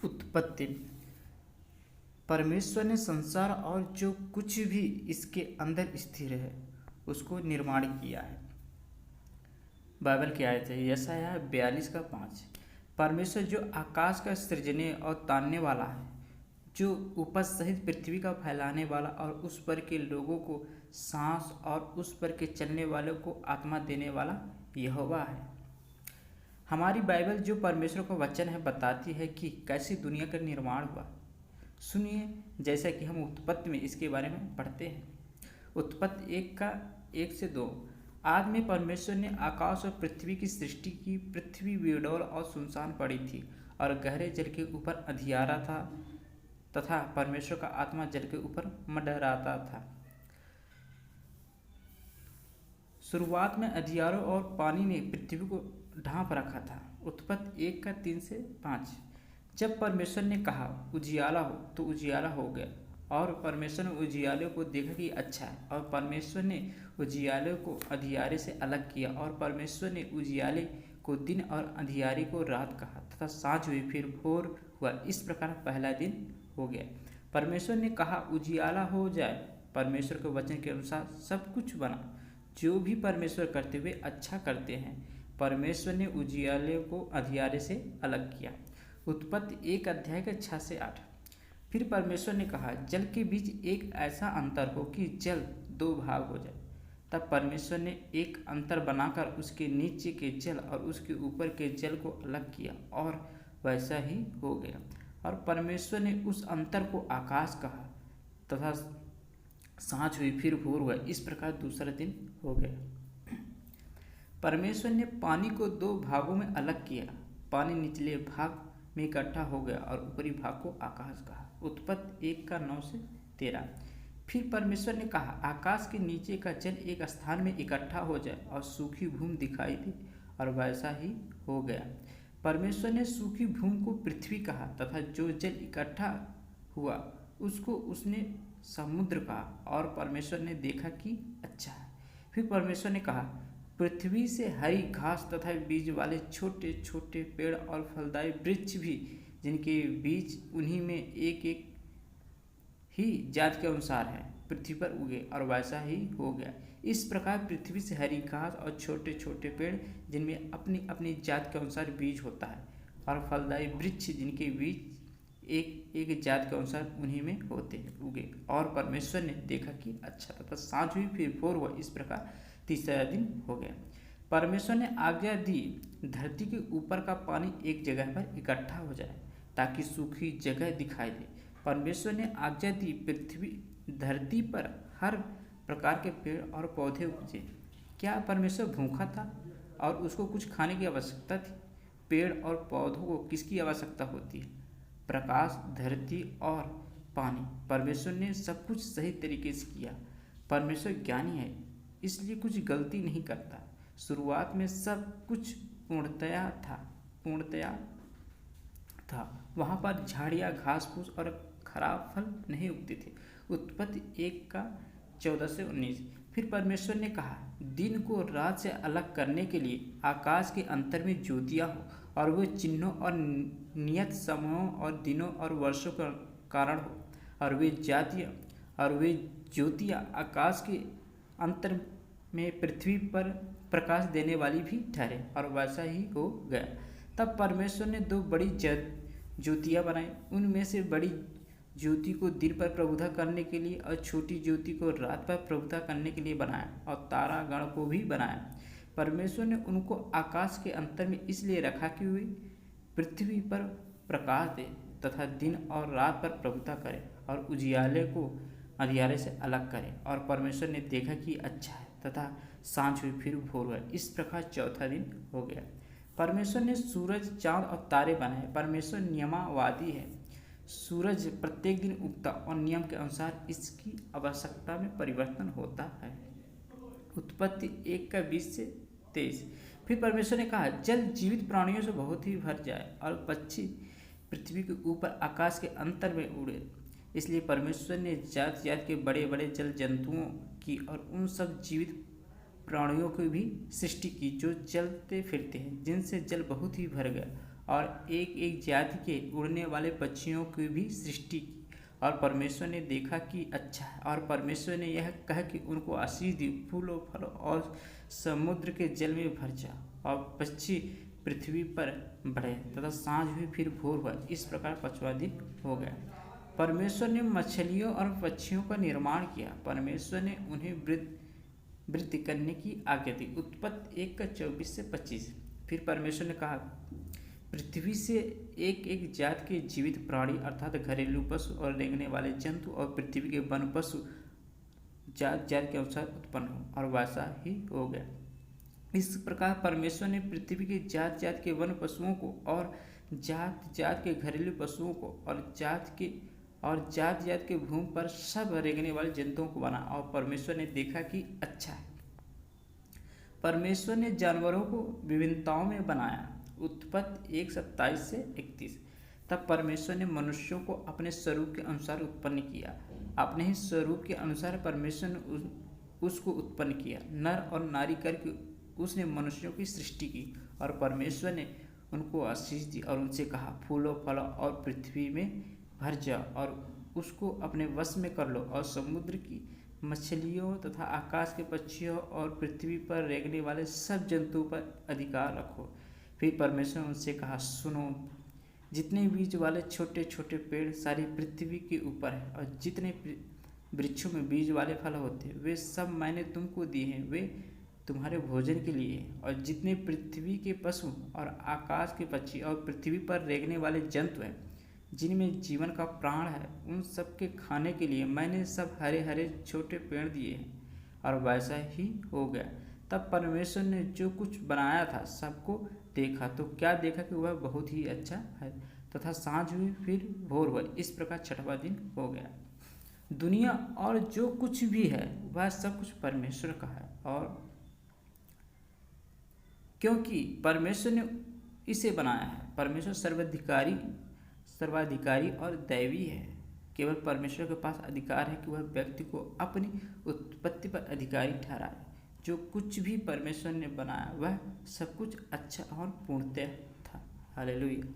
उत्पत्ति। परमेश्वर ने संसार और जो कुछ भी इसके अंदर स्थिर है उसको निर्माण किया है। बाइबल की आयत है यशायाह 42:5। परमेश्वर जो आकाश का सृजने और तानने वाला है, जो उपज सहित पृथ्वी का फैलाने वाला और उस पर के लोगों को सांस और उस पर के चलने वालों को आत्मा देने वाला यहोवा है। हमारी बाइबल जो परमेश्वर का वचन है बताती है कि कैसी दुनिया का निर्माण हुआ। सुनिए, जैसा कि हम उत्पत्ति में इसके बारे में पढ़ते हैं। उत्पत्ति 1:1-2। आग में परमेश्वर ने आकाश और पृथ्वी की सृष्टि की। पृथ्वी बेडौल और सुनसान पड़ी थी और गहरे जल के ऊपर अंधियारा था तथा परमेश्वर का आत्मा जल के ऊपर मंडराता था। शुरुआत में अंधियारों और पानी ने पृथ्वी को ढांप रखा था। उत्पत्ति 1:3-5। जब परमेश्वर ने कहा उजियाला हो तो उजियाला हो गया, और परमेश्वर ने उजियाले को देखा कि अच्छा है, और परमेश्वर ने उजियाले को अंधियारे से अलग किया, और परमेश्वर ने उजियाले को दिन और अंधियारे को रात कहा तथा सांझ हुई फिर भोर हुआ। इस प्रकार पहला दिन हो गया। परमेश्वर ने कहा उजियाला हो जाए। परमेश्वर के वचन के अनुसार सब कुछ बना। जो भी परमेश्वर करते हुए अच्छा करते हैं। परमेश्वर ने उजियाले को अंधियारे से अलग किया। उत्पत्ति 1:6-8। फिर परमेश्वर ने कहा जल के बीच एक ऐसा अंतर हो कि जल 2 भाग हो जाए। तब परमेश्वर ने एक अंतर बनाकर उसके नीचे के जल और उसके ऊपर के जल को अलग किया, और वैसा ही हो गया। और परमेश्वर ने उस अंतर को आकाश कहा तथा सांझ हुई फिर भोर हुआ। इस प्रकार दूसरा दिन हो गया। परमेश्वर ने पानी को 2 भागों में अलग किया। पानी निचले भाग में इकट्ठा हो गया और ऊपरी भाग को आकाश कहा। उत्पत्ति 1:9-13। फिर परमेश्वर ने कहा आकाश के नीचे का जल एक स्थान में इकट्ठा हो जाए और सूखी भूमि दिखाई दे, और वैसा ही हो गया। परमेश्वर ने सूखी भूमि को पृथ्वी कहा तथा जो जल इकट्ठा हुआ उसको उसने समुद्र कहा, और परमेश्वर ने देखा कि अच्छा है। फिर परमेश्वर ने कहा पृथ्वी से हरी घास तथा बीज वाले छोटे छोटे पेड़ और फलदायी वृक्ष भी, जिनके बीज उन्हीं में एक एक ही जात के अनुसार है, पृथ्वी पर उगे, और वैसा ही हो गया। इस प्रकार पृथ्वी से हरी घास और छोटे छोटे पेड़ जिनमें अपनी अपनी जात के अनुसार बीज होता है, और फलदायी वृक्ष जिनके बीज एक एक जात के अनुसार उन्हीं में होते हैं, उगे। और परमेश्वर ने देखा कि अच्छा था। सांझ हुई फिर भोर हुआ। इस प्रकार तीसरा दिन हो गया। परमेश्वर ने आज्ञा दी धरती के ऊपर का पानी एक जगह पर इकट्ठा हो जाए ताकि सूखी जगह दिखाई दे। परमेश्वर ने आज्ञा दी धरती पर हर प्रकार के पेड़ और पौधे उपजे। क्या परमेश्वर भूखा था और उसको कुछ खाने की आवश्यकता थी? पेड़ और पौधों को किसकी आवश्यकता होती है? प्रकाश, धरती और पानी। परमेश्वर ने सब कुछ सही तरीके से किया। परमेश्वर ज्ञानी है, इसलिए कुछ गलती नहीं करता। शुरुआत में सब कुछ पूर्णतया था। वहाँ पर झाड़ियाँ, घास फूस और खराब फल नहीं उगते थे। उत्पत्ति 1:14-19। फिर परमेश्वर ने कहा दिन को रात से अलग करने के लिए आकाश के अंतर में ज्योतियाँ हो, और वे चिन्हों और नियत समयों और दिनों और वर्षों का कारण हो, और वे ज्योतियाँ आकाश के अंतर में पृथ्वी पर प्रकाश देने वाली भी ठहरे, और वैसा ही हो गया। तब परमेश्वर ने 2 बड़ी ज्योतियाँ बनाई। उनमें से बड़ी ज्योति को दिन पर प्रभुता करने के लिए और छोटी ज्योति को रात पर प्रभुता करने के लिए बनाया, और तारा गण को भी बनाया। परमेश्वर ने उनको आकाश के अंतर में इसलिए रखा कि वे पृथ्वी पर प्रकाश दे तथा दिन और रात पर प्रभुता करे, और उजियाले को अंधियारे से अलग करे। और परमेश्वर ने देखा कि अच्छा है तथा सांझ हुई फिर भोर हुआ। इस प्रकार चौथा दिन हो गया। परमेश्वर ने सूरज, चांद और तारे बनाए। परमेश्वर नियमवादी है। सूरज प्रत्येक दिन उगता और नियम के अनुसार इसकी आवश्यकता में परिवर्तन होता है। उत्पत्ति 1:20-23। फिर परमेश्वर ने कहा जल जीवित प्राणियों से बहुत ही भर जाए, और पक्षी पृथ्वी के ऊपर आकाश के अंतर में उड़े। इसलिए परमेश्वर ने जात जात के बड़े बड़े जल जंतुओं की और उन सब जीवित प्राणियों की भी सृष्टि की जो चलते फिरते हैं, जिनसे जल बहुत ही भर गया। और एक एक जाति के उड़ने वाले पक्षियों की भी सृष्टि की। और परमेश्वर ने देखा कि अच्छा है। और परमेश्वर ने यह कहा कि उनको आशीष दी, फूलो फलो और समुद्र के जल में भर जा, और पक्षी पृथ्वी पर बढ़े। तथा सांझ हुई, फिर भोर हुआ। इस प्रकार 5वां दिन हो गया। परमेश्वर ने मछलियों और पक्षियों का निर्माण किया। परमेश्वर ने उन्हें वृद्धि करने की आज्ञा दी। उत्पत्ति 1:24-25। फिर परमेश्वर ने कहा, पृथ्वी से एक एक जात के जीवित प्राणी अर्थात घरेलू पशु और रेंगने वाले जंतु और पृथ्वी के वन पशु जात जात के अनुसार उत्पन्न हो, और वैसा ही हो गया। इस प्रकार परमेश्वर ने पृथ्वी के जात जात के वन पशुओं को और जात जात के घरेलू पशुओं को और जात जात के भूमि पर सब रेंगने वाले जंतुओं को बना। और परमेश्वर ने देखा कि अच्छा है। परमेश्वर ने जानवरों को विभिन्नताओं में बनाया। उत्पत्ति 1:27-31। तब परमेश्वर ने मनुष्यों को अपने स्वरूप के अनुसार उत्पन्न किया। अपने ही स्वरूप के अनुसार परमेश्वर ने उसको उत्पन्न किया, नर और नारी करके उसने मनुष्यों की सृष्टि की। और परमेश्वर ने उनको आशीष दी और उनसे कहा, फूलो फलो और पृथ्वी में भर जाओ और उसको अपने वश में कर लो, और समुद्र की मछलियों तथा आकाश के पक्षियों और पृथ्वी पर रेंगने वाले सब जंतुओं पर अधिकार रखो। फिर परमेश्वर ने उनसे कहा, सुनो, जितने बीज वाले छोटे छोटे पेड़ सारी पृथ्वी के ऊपर है और जितने वृक्षों में बीज वाले फल होते हैं, वे सब मैंने तुमको दिए हैं, वे तुम्हारे भोजन के लिए। और जितने पृथ्वी के पशु और आकाश के पक्षी और पृथ्वी पर रेंगने वाले जंतु हैं, जिनमें जीवन का प्राण है, उन सब के खाने के लिए मैंने सब हरे हरे छोटे पेड़ दिए हैं। और वैसा ही हो गया। तब परमेश्वर ने जो कुछ बनाया था सबको देखा, तो क्या देखा कि वह बहुत ही अच्छा है। तथा सांझ हुई, फिर भोर हुआ। इस प्रकार 6वां दिन हो गया। दुनिया और जो कुछ भी है वह सब कुछ परमेश्वर का है, और क्योंकि परमेश्वर ने इसे बनाया है। परमेश्वर सर्वाधिकारी और दैवी है। केवल परमेश्वर के पास अधिकार है कि वह व्यक्ति को अपनी उत्पत्ति पर अधिकारी ठहराए। जो कुछ भी परमेश्वर ने बनाया वह सब कुछ अच्छा और पूर्णतः था। हालेलुया।